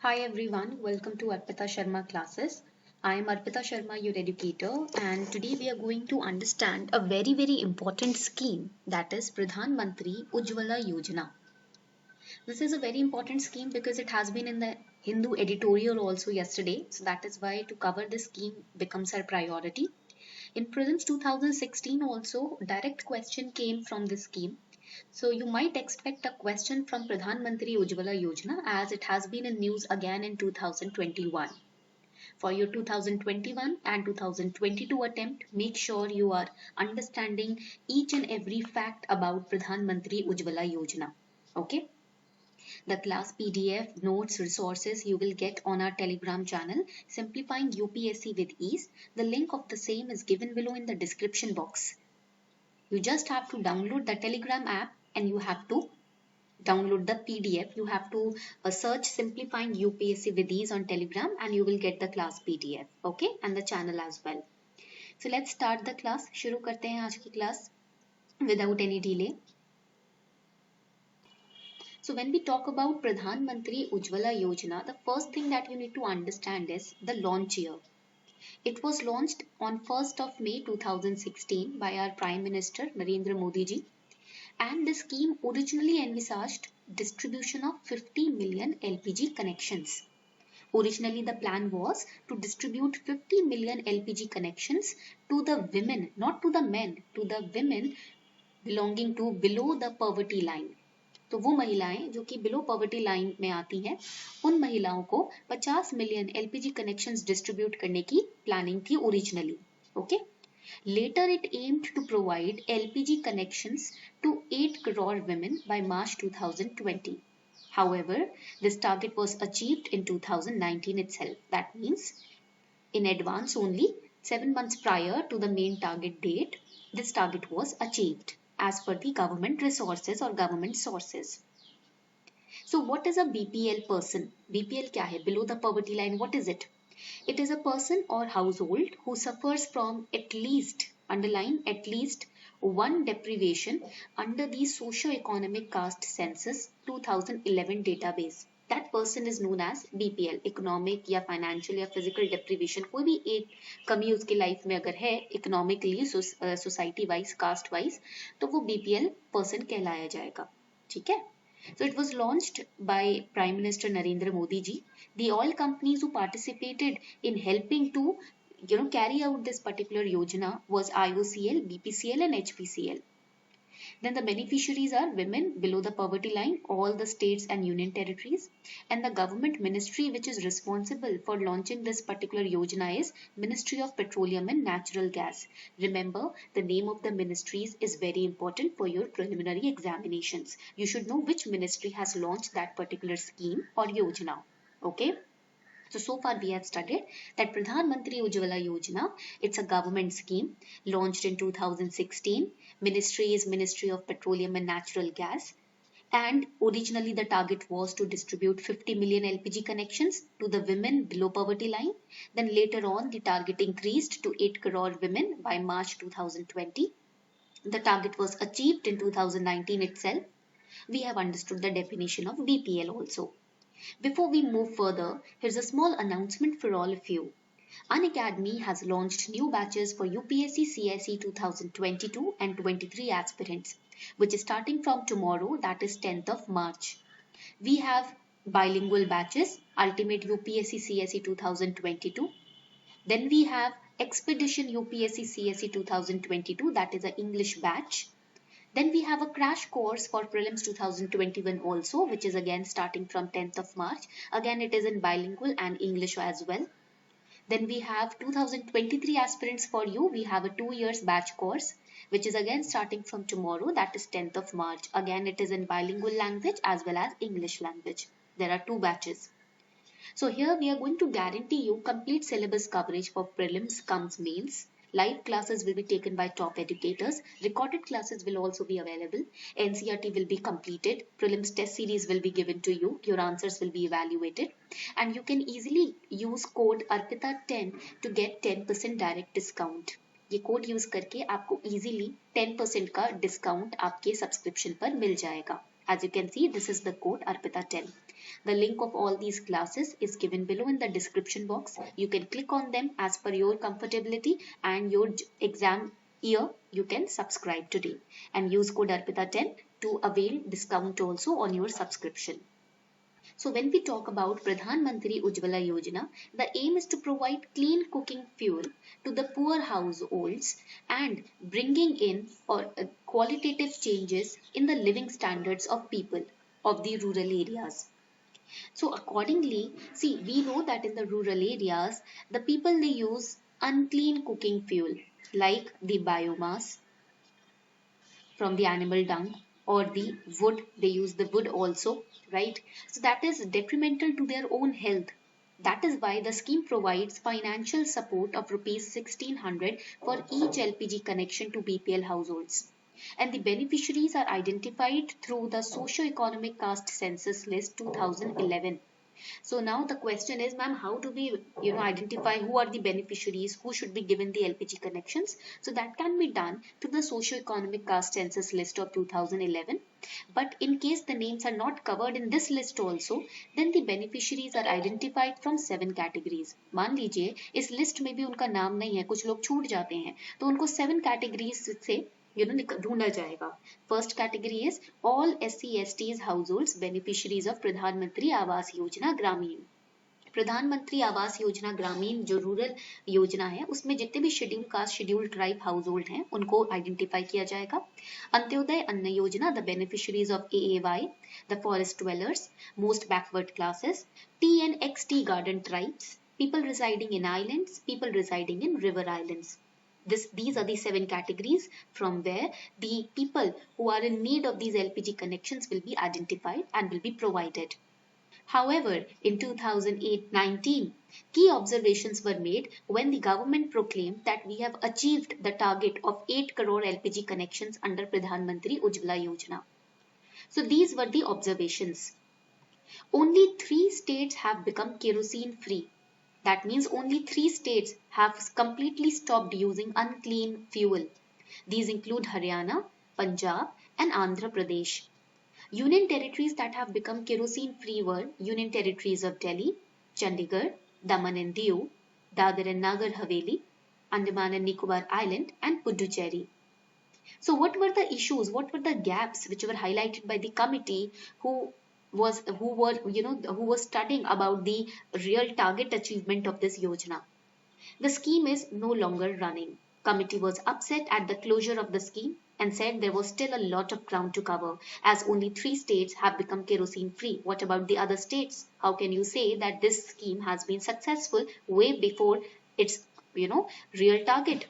Hi everyone, welcome to Arpita Sharma classes. I am Arpita Sharma, your educator, and today we are going to understand a very important scheme, that is Pradhan Mantri Ujjwala Yojana. This is a very important scheme because it has been in the Hindu editorial also yesterday, so that is why to cover this scheme becomes our priority. In prelims 2016 also, direct question came from this scheme. So you might expect a question from Pradhan Mantri Ujjwala Yojana as it has been in news again in 2021. For your 2021 and 2022 attempt, make sure you are understanding each and every fact about Pradhan Mantri Ujjwala Yojana. Okay? The class PDF, notes, resources you will get on our Telegram channel, Simplifying UPSC with Ease. The link of the same is given below in the description box. You just have to download the Telegram app and you have to download the PDF. You have to search Simplifying UPSC with Ease on Telegram and you will get the class PDF. Okay, and the channel as well. So let's start the class. शुरू करते हैं आज की class without any delay. So when we talk about Pradhan Mantri Ujjwala Yojana, the first thing that you need to understand is the launch year. It was launched on 1st of May 2016 by our Prime Minister Narendra Modi ji, and the scheme originally envisaged distribution of 50 million LPG connections. Originally the plan was to distribute 50 million LPG connections to the women, not to the men, to the women belonging to below the poverty line. तो वो महिलाएं जो कि below poverty line में आती हैं, उन महिलाओं को 50 मिलियन एलपीजी कनेक्शंस डिस्ट्रीब्यूट करने की प्लानिंग थी originally. Okay. Later it aimed to provide LPG connections to 8 crore women by March 2020. However, this target was achieved in 2019 itself. That means in advance only, 7 months prior to the main target date, this target was achieved as per the government resources or government sources. So what is a BPL person? BPL क्या है? Below the poverty line, what is it? It is a person or household who suffers from at least, underline at least, one deprivation under the socio-economic caste census 2011 database. That person is known as BPL. Economic या financial या physical deprivation, कोई भी एक कमी उसके life में अगर है economically, society wise, caste wise, तो वो BPL person कहलाया जाएगा. ठीक है? So it was launched by Prime Minister Narendra Modi ji. The oil companies who participated in helping to carry out this particular yojana was IOCL, BPCL and HPCL. Then the beneficiaries are women below the poverty line, all the states and union territories, and the government ministry which is responsible for launching this particular yojana is Ministry of Petroleum and Natural Gas. Remember, the name of the ministries is very important for your preliminary examinations. You should know which ministry has launched that particular scheme or yojana. Okay. So far we have studied that Pradhan Mantri Ujjwala Yojana, it's a government scheme launched in 2016. Ministry is Ministry of Petroleum and Natural Gas. And originally the target was to distribute 50 million LPG connections to the women below poverty line. Then later on the target increased to 8 crore women by March 2020. The target was achieved in 2019 itself. We have understood the definition of BPL also. Before we move further, here's a small announcement for all of you. Unacademy has launched new batches for UPSC CSE 2022 and 23 aspirants, which is starting from tomorrow, that is 10th of March. We have bilingual batches, Ultimate UPSC CSE 2022. Then we have Expedition UPSC CSE 2022, that is an English batch. Then we have a crash course for prelims 2021 also, which is again starting from 10th of March. Again, it is in bilingual and English as well. Then we have 2023 aspirants for you. We have a 2 years batch course, which is again starting from tomorrow, that is 10th of March. Again, it is in bilingual language as well as English language. There are 2 batches. So here we are going to guarantee you complete syllabus coverage for prelims comes mains. Live classes will be taken by top educators. Recorded classes will also be available. NCERT will be completed. Prelims test series will be given to you. Your answers will be evaluated. And you can easily use code ARPITA10 to get 10% direct discount. ये code use करके आपको easily 10% का discount आपके subscription पर मिल जाएगा. As you can see, this is the code Arpita 10. The link of all these classes is given below in the description box. You can click on them as per your comfortability and your exam year. You can subscribe today and use code Arpita 10 to avail discount also on your subscription. So when we talk about Pradhan Mantri Ujjwala Yojana, the aim is to provide clean cooking fuel to the poor households and bringing in qualitative changes in the living standards of people of the rural areas. So accordingly, see, we know that in the rural areas, the people they use unclean cooking fuel like the biomass from the animal dung or the wood. They use the wood also, right? So that is detrimental to their own health. That is why the scheme provides financial support of rupees 1600 for each LPG connection to BPL households. And the beneficiaries are identified through the Socio-Economic Caste Census List 2011. So now the question is, ma'am, how do we, identify who are the beneficiaries, who should be given the LPG connections? So that can be done through the Socio-Economic Caste Census List of 2011. But in case the names are not covered in this list also, then the beneficiaries are identified from 7 categories. मान लीजिए इस list में भी उनका नाम नहीं है, कुछ लोग छूट जाते हैं, तो उनको 7 categories से ढूंढा जाएगा. First category is all SC/STs households beneficiaries of प्रधान मंत्री आवास योजना ग्रामीण. प्रधानमंत्री आवास योजना ग्रामीण जो रूरल योजना है उसमें जितने भी schedule caste schedule tribe house hold हैं उनको आइडेंटिफाई किया जाएगा. अंत्योदय अन्न योजना the beneficiaries of AAY, the forest dwellers, most backward classes, TNXT garden tribes, people residing in islands, people residing in river islands. These are the 7 categories from where the people who are in need of these LPG connections will be identified and will be provided. However, in 2008-19, key observations were made when the government proclaimed that we have achieved the target of 8 crore LPG connections under Pradhan Mantri Ujjwala Yojana. So these were the observations. Only 3 states have become kerosene free. That means only 3 states have completely stopped using unclean fuel. These include Haryana, Punjab and Andhra Pradesh. Union territories that have become kerosene free were Union territories of Delhi, Chandigarh, Daman and Diu, Dadar and Nagar Haveli, Andaman and Nicobar Island and Puducherry. So what were the issues, what were the gaps which were highlighted by the committee who was studying about the real target achievement of this yojana? The scheme is no longer running. Committee was upset at the closure of the scheme and said there was still a lot of ground to cover as only 3 states have become kerosene free. What about the other states? How can you say that this scheme has been successful way before its real target?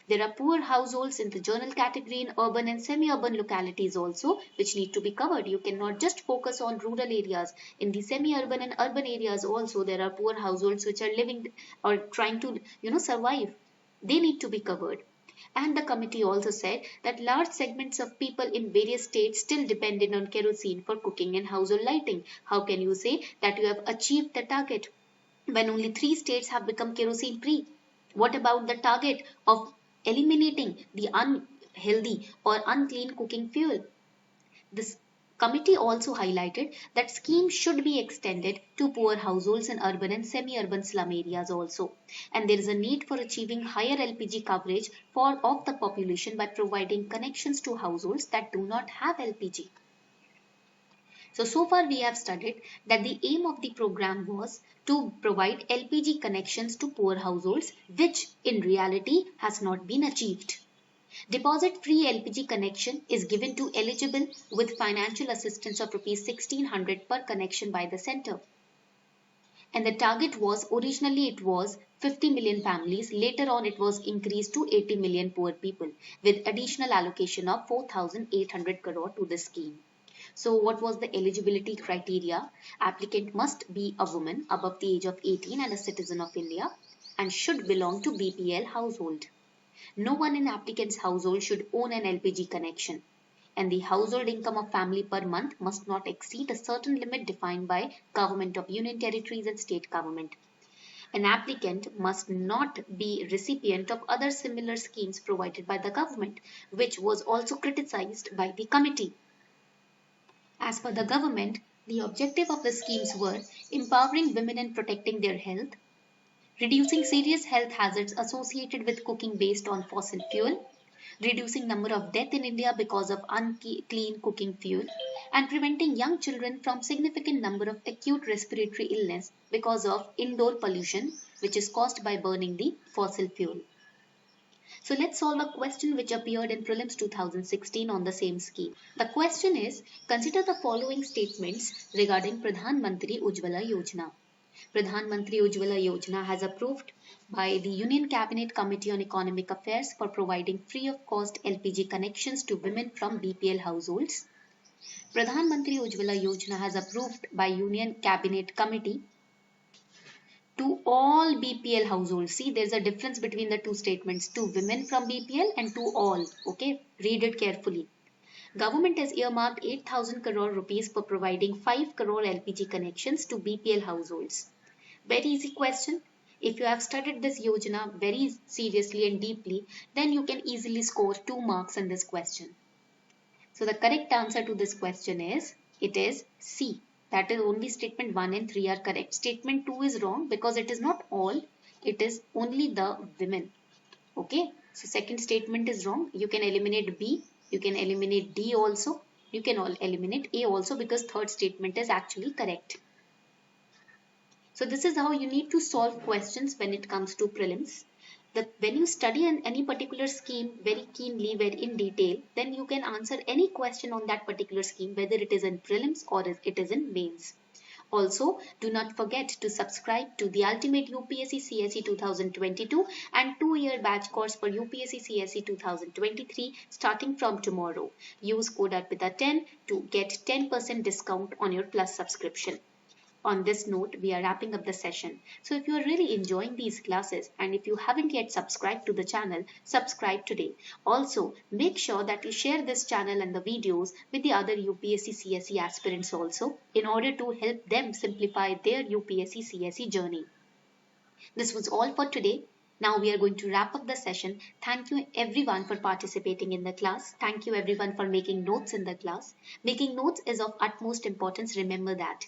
There are poor households in the general category in urban and semi-urban localities also, which need to be covered. You cannot just focus on rural areas. In the semi-urban and urban areas also, there are poor households which are living or trying to, survive. They need to be covered. And the committee also said that large segments of people in various states still depended on kerosene for cooking and household lighting. How can you say that you have achieved the target when only 3 states have become kerosene free? What about the target of eliminating the unhealthy or unclean cooking fuel? This committee also highlighted that schemes should be extended to poor households in urban and semi-urban slum areas also. And there is a need for achieving higher LPG coverage of the population by providing connections to households that do not have LPG. So far we have studied that the aim of the program was to provide LPG connections to poor households, which in reality has not been achieved. Deposit-free LPG connection is given to eligible with financial assistance of rupees 1600 per connection by the centre. And the target was, originally it was 50 million families, later on it was increased to 80 million poor people with additional allocation of 4,800 crore to the scheme. So what was the eligibility criteria? Applicant must be a woman above the age of 18 and a citizen of India and should belong to BPL household. No one in applicant's household should own an LPG connection. And the household income of family per month must not exceed a certain limit defined by Government of Union Territories and State Government. An applicant must not be recipient of other similar schemes provided by the government, which was also criticized by the committee. As per the government, the objective of the schemes were empowering women and protecting their health, reducing serious health hazards associated with cooking based on fossil fuel, reducing number of deaths in India because of unclean cooking fuel, and preventing young children from significant number of acute respiratory illness because of indoor pollution, which is caused by burning the fossil fuel. So let's solve a question which appeared in Prelims 2016 on the same scheme. The question is, consider the following statements regarding Pradhan Mantri Ujjwala Yojana. Pradhan Mantri Ujjwala Yojana has approved by the Union Cabinet Committee on Economic Affairs for providing free of cost LPG connections to women from BPL households. Pradhan Mantri Ujjwala Yojana has approved by Union Cabinet Committee to all BPL households. See, there's a difference between the two statements, to women from BPL and to all. Okay, read it carefully. Government has earmarked 8,000 crore rupees for providing 5 crore LPG connections to BPL households. Very easy question. If you have studied this Yojana very seriously and deeply, then you can easily score 2 marks in this question. So the correct answer to this question is, it is C. That is, only statement 1 and 3 are correct. Statement 2 is wrong because it is not all, it is only the women. Okay, so second statement is wrong. You can eliminate B, you can eliminate D also, you can eliminate A also because third statement is actually correct. So this is how you need to solve questions when it comes to prelims. When you study any particular scheme very keenly, very in detail, then you can answer any question on that particular scheme, whether it is in prelims or it is in mains. Also, do not forget to subscribe to the Ultimate UPSC CSE 2022 and 2-year batch course for UPSC CSE 2023 starting from tomorrow. Use code ARPITA10 to get 10% discount on your Plus subscription. On this note, we are wrapping up the session. So if you are really enjoying these classes and if you haven't yet subscribed to the channel, subscribe today. Also, make sure that you share this channel and the videos with the other UPSC CSE aspirants also in order to help them simplify their UPSC CSE journey. This was all for today. Now we are going to wrap up the session. Thank you everyone for participating in the class. Thank you everyone for making notes in the class. Making notes is of utmost importance, remember that.